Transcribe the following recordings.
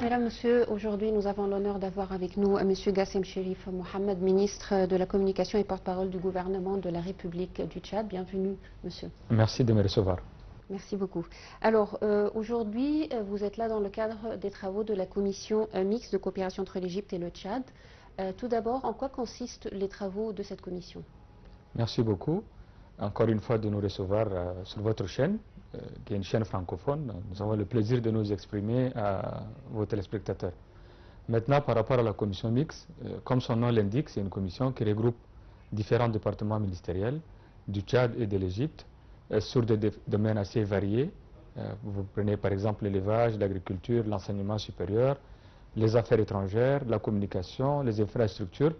Mesdames, Messieurs, aujourd'hui nous avons l'honneur d'avoir avec nous M. Gassem Chérif Mohamed, ministre de la Communication et porte-parole du gouvernement de la République du Tchad. Bienvenue, monsieur. Merci de me recevoir. Merci beaucoup. Alors, aujourd'hui, vous êtes là dans le cadre des travaux de la commission mixte de coopération entre l'Égypte et le Tchad. Tout d'abord, en quoi consistent les travaux de cette commission? Merci beaucoup, encore une fois, de nous recevoir sur votre chaîne, qui est une chaîne francophone. Nous avons le plaisir de nous exprimer à vos téléspectateurs. Maintenant, par rapport à la commission mixte, comme son nom l'indique, c'est une commission qui regroupe différents départements ministériels du Tchad et de l'Égypte sur des domaines assez variés. Vous prenez par exemple l'élevage, l'agriculture, l'enseignement supérieur, les affaires étrangères, la communication, les infrastructures.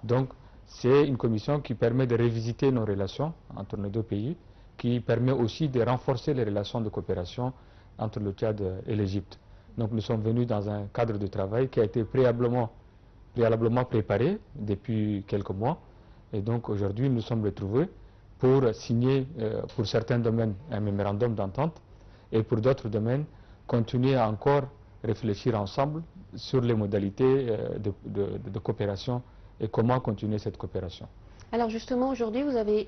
Donc, c'est une commission qui permet de revisiter nos relations entre nos deux pays, qui permet aussi de renforcer les relations de coopération entre le Tchad et l'Égypte. Donc nous sommes venus dans un cadre de travail qui a été préalablement préparé depuis quelques mois. Et donc aujourd'hui nous sommes retrouvés pour signer pour certains domaines un mémorandum d'entente et pour d'autres domaines continuer à encore réfléchir ensemble sur les modalités de coopération et comment continuer cette coopération. Alors justement, aujourd'hui, vous avez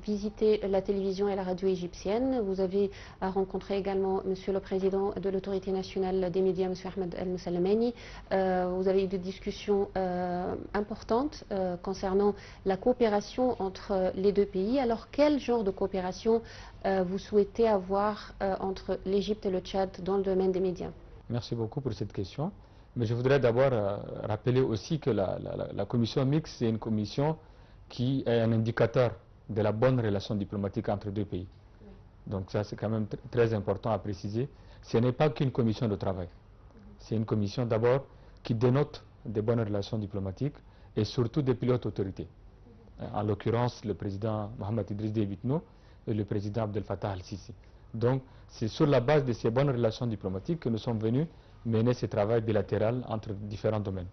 visité la télévision et la radio égyptienne. Vous avez rencontré également Monsieur le Président de l'Autorité nationale des médias, Monsieur Ahmed El-Moussalamani. Vous avez eu des discussions importantes concernant la coopération entre les deux pays. Alors, quel genre de coopération vous souhaitez avoir entre l'Égypte et le Tchad dans le domaine des médias? Merci beaucoup pour cette question. Mais je voudrais d'abord rappeler aussi que la commission mixte, c'est une commission qui est un indicateur de la bonne relation diplomatique entre deux pays. Oui. Donc ça, c'est quand même très important à préciser. Ce n'est pas qu'une commission de travail. C'est une commission d'abord qui dénote des bonnes relations diplomatiques et surtout des pilotes autorités. En l'occurrence, le président Mohamed Idriss Déby Itno et le président Abdel Fattah al-Sisi. Donc c'est sur la base de ces bonnes relations diplomatiques que nous sommes venus mener ce travail bilatéral entre différents domaines.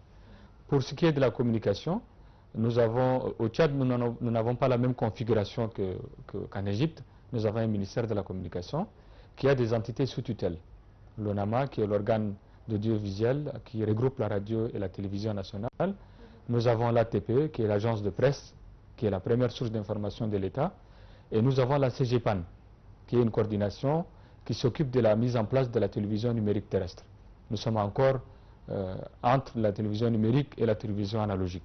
Pour ce qui est de la communication, nous avons, au Tchad, nous n'avons pas la même configuration qu'en Égypte. Nous avons un ministère de la communication qui a des entités sous tutelle. L'ONAMA, qui est l'organe d'audiovisuel qui regroupe la radio et la télévision nationale. Nous avons l'ATP, qui est l'agence de presse, qui est la première source d'information de l'État. Et nous avons la CGPAN, qui est une coordination qui s'occupe de la mise en place de la télévision numérique terrestre. Nous sommes encore entre la télévision numérique et la télévision analogique.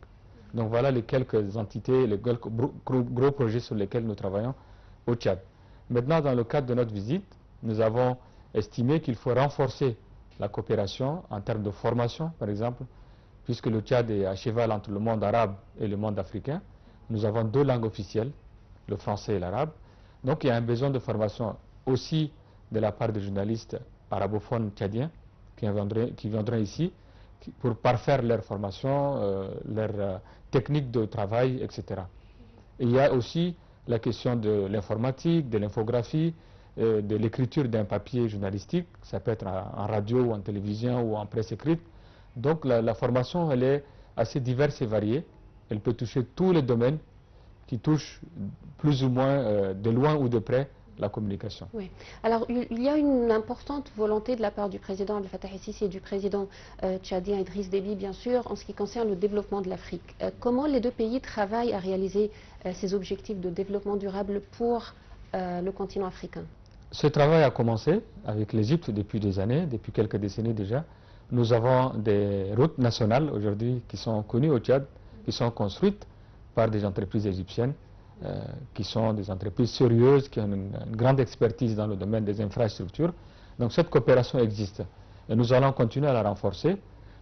Donc voilà les quelques entités, les quelques gros projets sur lesquels nous travaillons au Tchad. Maintenant, dans le cadre de notre visite, nous avons estimé qu'il faut renforcer la coopération en termes de formation, par exemple, puisque le Tchad est à cheval entre le monde arabe et le monde africain. Nous avons deux langues officielles, le français et l'arabe. Donc il y a un besoin de formation aussi de la part des journalistes arabophones tchadiens qui viendront ici pour parfaire leur formation, leur technique de travail, etc. Et il y a aussi la question de l'informatique, de l'infographie, de l'écriture d'un papier journalistique, ça peut être en radio ou en télévision ou en presse écrite. Donc la formation, elle est assez diverse et variée. Elle peut toucher tous les domaines qui touchent plus ou moins, de loin ou de près, la communication. Oui. Alors, il y a une importante volonté de la part du président Abdel Fattah el-Sisi et du président tchadien Idriss Déby, bien sûr, en ce qui concerne le développement de l'Afrique. Comment les deux pays travaillent à réaliser ces objectifs de développement durable pour le continent africain? Ce travail a commencé avec l'Égypte depuis des années, depuis quelques décennies déjà. Nous avons des routes nationales aujourd'hui qui sont connues au Tchad, qui sont construites par des entreprises égyptiennes, qui sont des entreprises sérieuses, qui ont une grande expertise dans le domaine des infrastructures. Donc cette coopération existe et nous allons continuer à la renforcer.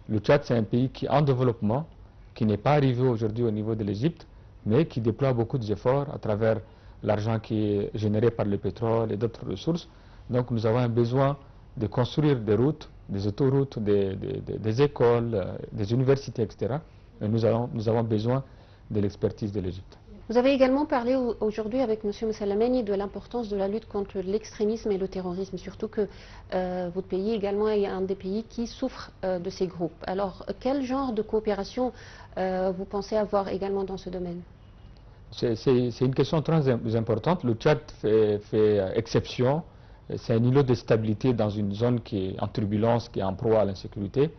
Le Tchad, c'est un pays qui est en développement, qui n'est pas arrivé aujourd'hui au niveau de l'Égypte, mais qui déploie beaucoup d'efforts à travers l'argent qui est généré par le pétrole et d'autres ressources. Donc nous avons un besoin de construire des routes, des autoroutes, des écoles, des universités, etc. Et nous avons besoin de l'expertise de l'Égypte. Vous avez également parlé aujourd'hui avec M. Moussalamani de l'importance de la lutte contre l'extrémisme et le terrorisme, surtout que votre pays également est un des pays qui souffre de ces groupes. Alors, quel genre de coopération vous pensez avoir également dans ce domaine? C'est une question très importante. Le Tchad fait exception. C'est un îlot de stabilité dans une zone qui est en turbulence, qui est en proie à l'insécurité,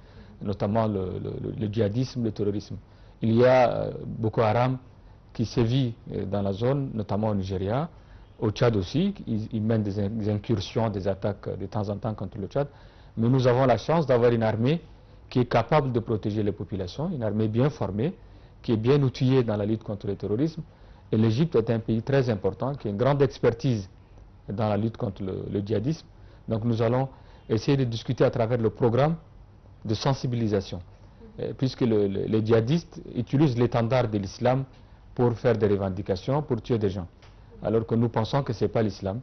notamment le djihadisme, le terrorisme. Il y a Boko Haram qui sévit dans la zone, notamment au Nigeria, au Tchad aussi. Ils mènent des incursions, des attaques de temps en temps contre le Tchad. Mais nous avons la chance d'avoir une armée qui est capable de protéger les populations, une armée bien formée, qui est bien outillée dans la lutte contre le terrorisme. Et l'Égypte est un pays très important, qui a une grande expertise dans la lutte contre le djihadisme. Donc nous allons essayer de discuter à travers le programme de sensibilisation, puisque les djihadistes utilisent l'étendard de l'islam pour faire des revendications, pour tuer des gens, alors que nous pensons que ce n'est pas l'islam.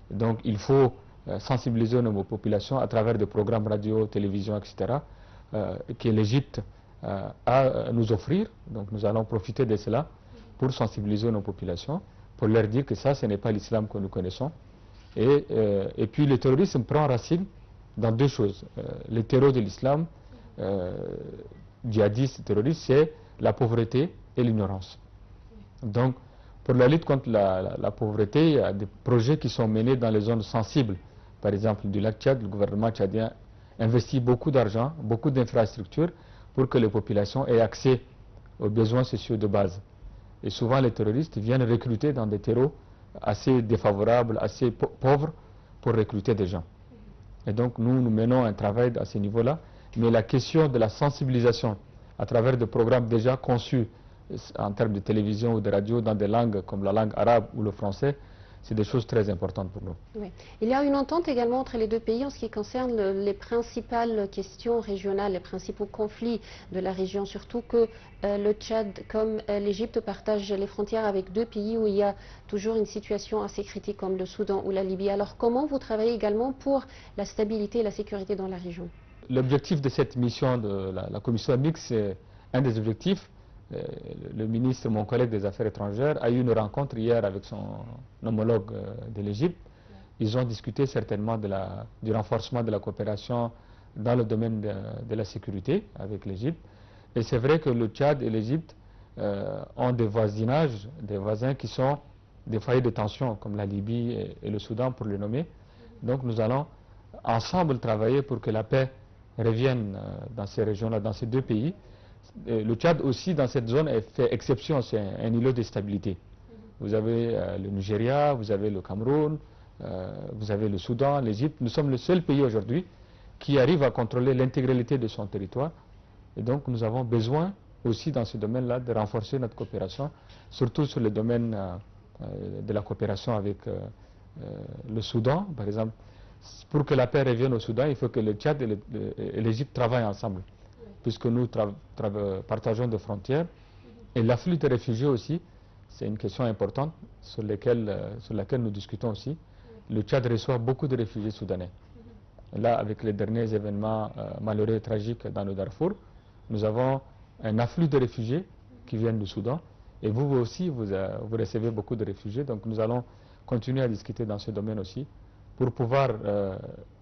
Donc il faut sensibiliser nos populations à travers des programmes radio, télévision, etc., que l'Égypte a à nous offrir. Donc nous allons profiter de cela pour sensibiliser nos populations, pour leur dire que ça, ce n'est pas l'islam que nous connaissons. Et puis le terrorisme prend racine dans deux choses. Le terreau de l'islam, djihadiste, terroriste, c'est la pauvreté et l'ignorance. Donc, pour la lutte contre la pauvreté, il y a des projets qui sont menés dans les zones sensibles. Par exemple, du lac Tchad, le gouvernement tchadien investit beaucoup d'argent, beaucoup d'infrastructures pour que les populations aient accès aux besoins sociaux de base. Et souvent, les terroristes viennent recruter dans des terreaux assez défavorables, assez pauvres, pour recruter des gens. Et donc, nous menons un travail à ce niveau-là. Mais la question de la sensibilisation, à travers des programmes déjà conçus en termes de télévision ou de radio dans des langues comme la langue arabe ou le français, c'est des choses très importantes pour nous. Oui. Il y a une entente également entre les deux pays en ce qui concerne les principales questions régionales, les principaux conflits de la région, surtout que le Tchad comme l'Égypte partagent les frontières avec deux pays où il y a toujours une situation assez critique comme le Soudan ou la Libye. Alors comment vous travaillez également pour la stabilité et la sécurité dans la région? L'objectif de cette mission de la commission mixte, c'est un des objectifs. Le ministre, mon collègue des Affaires étrangères, a eu une rencontre hier avec son homologue de l'Égypte. Ils ont discuté certainement du renforcement de la coopération dans le domaine de la sécurité avec l'Égypte. Et c'est vrai que le Tchad et l'Égypte ont des voisinages, des voisins qui sont des foyers de tension, comme la Libye et le Soudan, pour les nommer. Donc nous allons ensemble travailler pour que la paix revienne dans ces régions-là, dans ces deux pays. Le Tchad aussi, dans cette zone, fait exception, c'est un îlot de stabilité. Vous avez le Nigeria, vous avez le Cameroun, vous avez le Soudan, l'Égypte. Nous sommes le seul pays aujourd'hui qui arrive à contrôler l'intégralité de son territoire. Et donc nous avons besoin aussi dans ce domaine-là de renforcer notre coopération, surtout sur le domaine de la coopération avec le Soudan, par exemple. Pour que la paix revienne au Soudan, il faut que le Tchad et l'Égypte travaillent ensemble, puisque nous partageons des frontières. Et l'afflux de réfugiés aussi, c'est une question importante sur laquelle nous discutons aussi. Le Tchad reçoit beaucoup de réfugiés soudanais. Là, avec les derniers événements malheureux et tragiques dans le Darfour, nous avons un afflux de réfugiés qui viennent du Soudan. Et vous aussi, vous recevez beaucoup de réfugiés. Donc nous allons continuer à discuter dans ce domaine aussi, pour pouvoir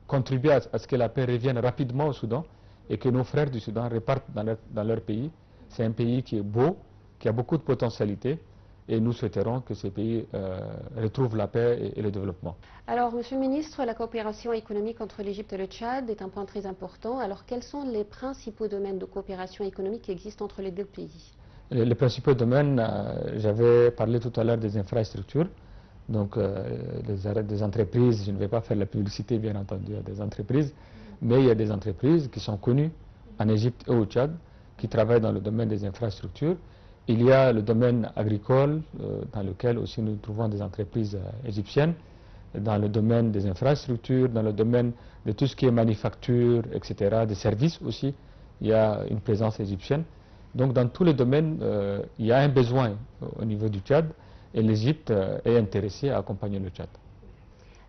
contribuer à ce que la paix revienne rapidement au Soudan et que nos frères du Soudan repartent dans leur pays. C'est un pays qui est beau, qui a beaucoup de potentialités, et nous souhaiterons que ces pays retrouvent la paix et le développement. Alors, Monsieur le Ministre, la coopération économique entre l'Égypte et le Tchad est un point très important. Alors, quels sont les principaux domaines de coopération économique qui existent entre les deux pays? Les principaux domaines, j'avais parlé tout à l'heure des infrastructures. Donc, des entreprises, je ne vais pas faire la publicité, bien entendu, à des entreprises, mais il y a des entreprises qui sont connues en Égypte et au Tchad, qui travaillent dans le domaine des infrastructures. Il y a le domaine agricole, dans lequel aussi nous trouvons des entreprises égyptiennes, dans le domaine des infrastructures, dans le domaine de tout ce qui est manufacture, etc., des services aussi, il y a une présence égyptienne. Donc, dans tous les domaines, il y a un besoin au niveau du Tchad, et l'Égypte est intéressée à accompagner le Tchad.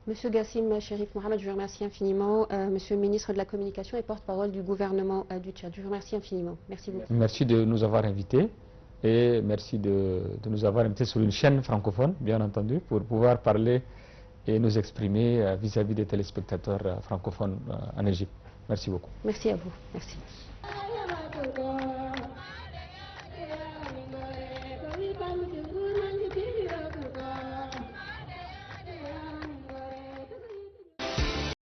Monsieur Gassim Cherif Mohamed, je vous remercie infiniment. Monsieur le ministre de la Communication et porte-parole du gouvernement du Tchad, je vous remercie infiniment. Merci beaucoup. Merci de nous avoir invités et merci de nous avoir invités sur une chaîne francophone, bien entendu, pour pouvoir parler et nous exprimer vis-à-vis des téléspectateurs francophones en Égypte. Merci beaucoup. Merci à vous. Merci.